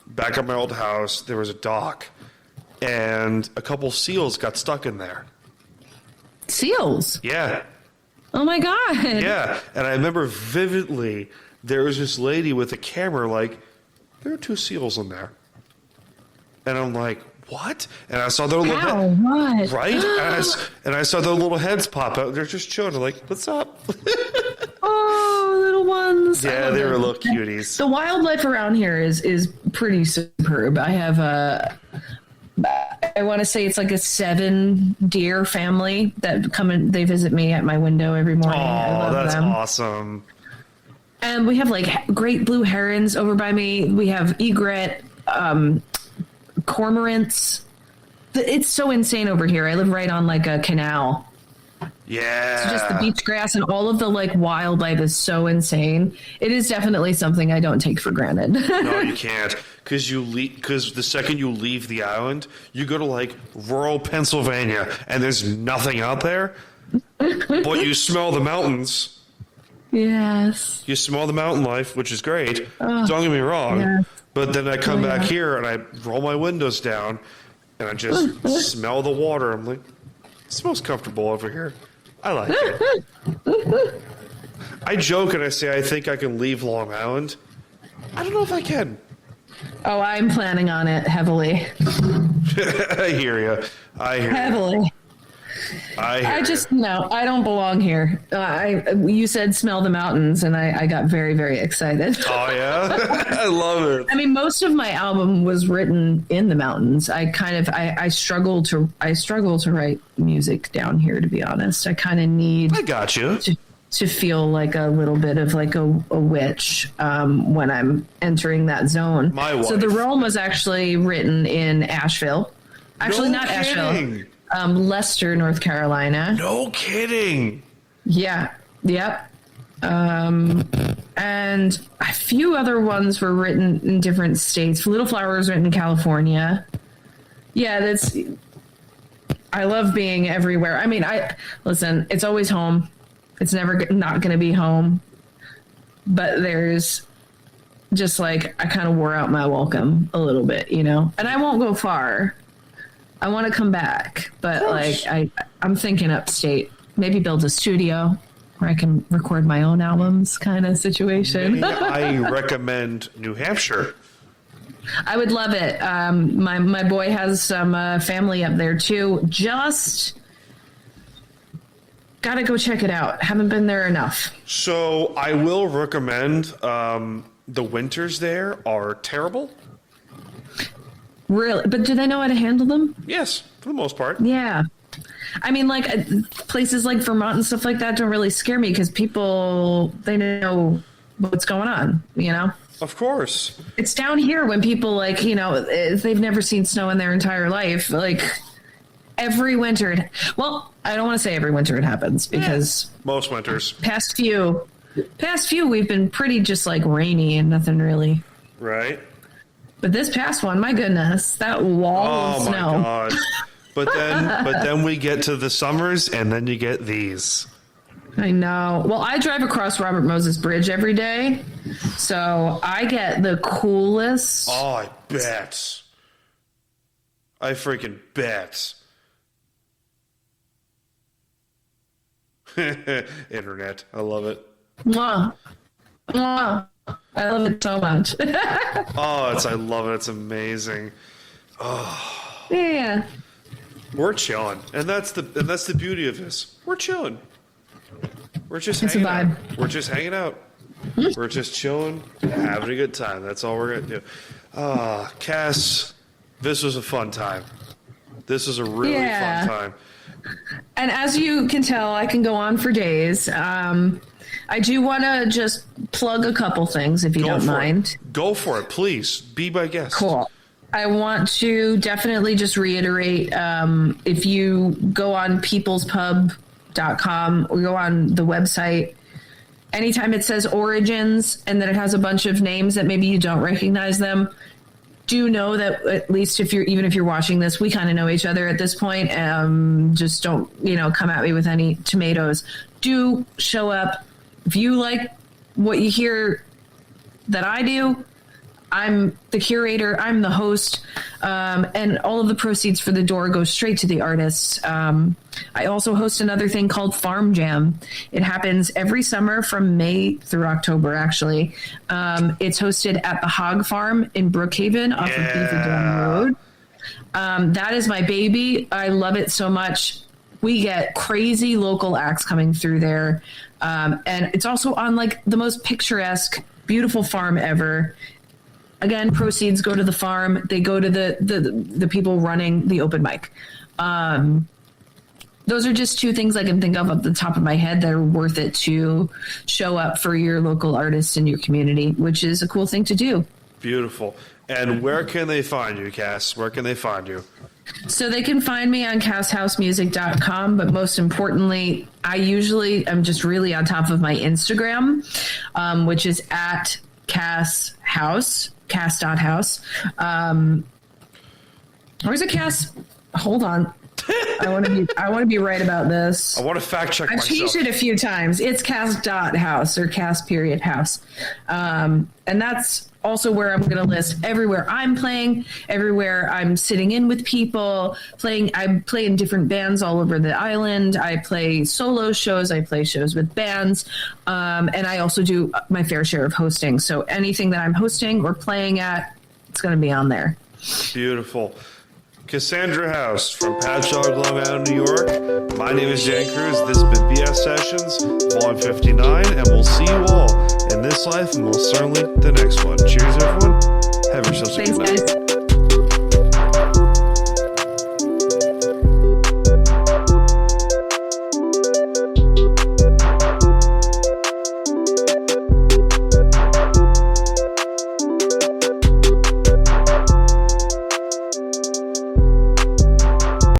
Back at my old house, there was a dock, and a couple seals got stuck in there. Seals? Yeah. Oh my God. Yeah, and I remember vividly there was this lady with a camera, like, there are 2 seals in there, and I'm like, what? And I saw their little what? Right? And I saw their little heads pop out. They're just chilling. They're like, what's up? Oh, little ones. Yeah, they were little cuties. The wildlife around here is pretty superb. I have I want to say it's like a 7 deer family that come and they visit me at my window every morning. Oh, I love that's them. awesome. And we have like great blue herons over by me. We have egret, cormorants. It's so insane over here. I live right on like a canal. Yeah. So just the beach grass and all of the like wildlife is so insane. It is definitely something I don't take for granted. No, you can't. Because the second you leave the island, you go to like rural Pennsylvania and there's nothing out there, but you smell the mountains. Yes. You smell the mountain life, which is great. Don't get me wrong. Yeah. But then I come back here and I roll my windows down and I just smell the water. I'm like, it smells comfortable over here. I like it. I joke and I say I think I can leave Long Island. I don't know if I can. Oh, I'm planning on it heavily. I hear you. Heavily. I just no, I don't belong here. You said smell the mountains, and I got very, very excited. Oh yeah, I love it. I mean, most of my album was written in the mountains. I struggle to write music down here. To be honest, I kind of need. I got you. To feel like a little bit of like a witch when I'm entering that zone. My wife. So the Realm was actually written in Asheville. Actually, No not kidding. Asheville. Leicester, North Carolina. No kidding. Yeah. Yep. And a few other ones were written in different states. Little Flower was written in California. Yeah, I love being everywhere. I mean, listen, it's always home. It's never not going to be home. But there's just like, I kind of wore out my welcome a little bit, you know? And I won't go far. I want to come back. But like, I'm thinking upstate. Maybe build a studio where I can record my own albums kind of situation. Maybe I recommend New Hampshire. I would love it. My boy has some family up there too. Just gotta go check it out. Haven't been there enough. So I will recommend the winters there are terrible. Really? But do they know how to handle them? Yes, for the most part. Yeah. I mean, like places like Vermont and stuff like that don't really scare me because they know what's going on, you know? Of course. It's down here when people like, you know, if they've never seen snow in their entire life, like every winter. Well, I don't want to say every winter it happens because most winters. Past few we've been pretty just like rainy and nothing really. Right. But this past one, my goodness, that wall of snow. Oh my God. But then we get to the summers and then you get these. I know. Well, I drive across Robert Moses Bridge every day, so I get the coolest. Oh, I bet. I freaking bet. Internet. I love it. Mwah. Mwah. I love it so much. I love it. It's amazing. Oh. Yeah. We're chilling. And that's the beauty of this. We're chilling. We're just hanging out. We're just hanging out. We're just chilling, having a good time. That's all we're gonna do. Cass, this was a fun time. This was a really fun time. And as you can tell, I can go on for days. I do want to just plug a couple things, if you don't mind. Go for it, please. Be my guest. Cool. I want to definitely just reiterate, if you go on peoplespub.com or go on the website, anytime it says Origins and then it has a bunch of names that maybe you don't recognize them, do know that at least if you're watching this, we kind of know each other at this point. Just don't, come at me with any tomatoes. Do show up. If you like what you hear that I do, I'm the curator, I'm the host, and all of the proceeds for the door go straight to the artists. I also host another thing called Farm Jam. It happens every summer from May through October, actually. It's hosted at the Hog Farm in Brookhaven off of Beaver Dam Road. That is my baby. I love it so much. We get crazy local acts coming through there. And it's also on like the most picturesque, beautiful farm ever. Again, proceeds go to the farm. They go to the people running the open mic. The those are just two things I can think of at the top of my head that are worth it to show up for your local artists in your community, which is a cool thing to do. Beautiful. And where can they find you, Cass? Where can they find you? So they can find me on casshousemusic.com, but most importantly, I'm just really on top of my Instagram, which is at cass.house. Or is it Cass? Hold on. I want to be right about this. I want to fact check myself. I've changed it a few times. It's cass.house or cass.house. And that's also where I'm going to list everywhere I'm playing, everywhere I'm sitting in with people, playing. I play in different bands all over the island. I play solo shows. I play shows with bands. And I also do my fair share of hosting. So anything that I'm hosting or playing at, it's going to be on there. Beautiful. Cassandra House from Patchogue, Long Island, New York. My name is Jan Cruz. This has been BS Sessions, Volume 59, and we'll see you all in this life and most certainly the next one. Cheers, everyone. Have yourselves a good night. Thanks, guys.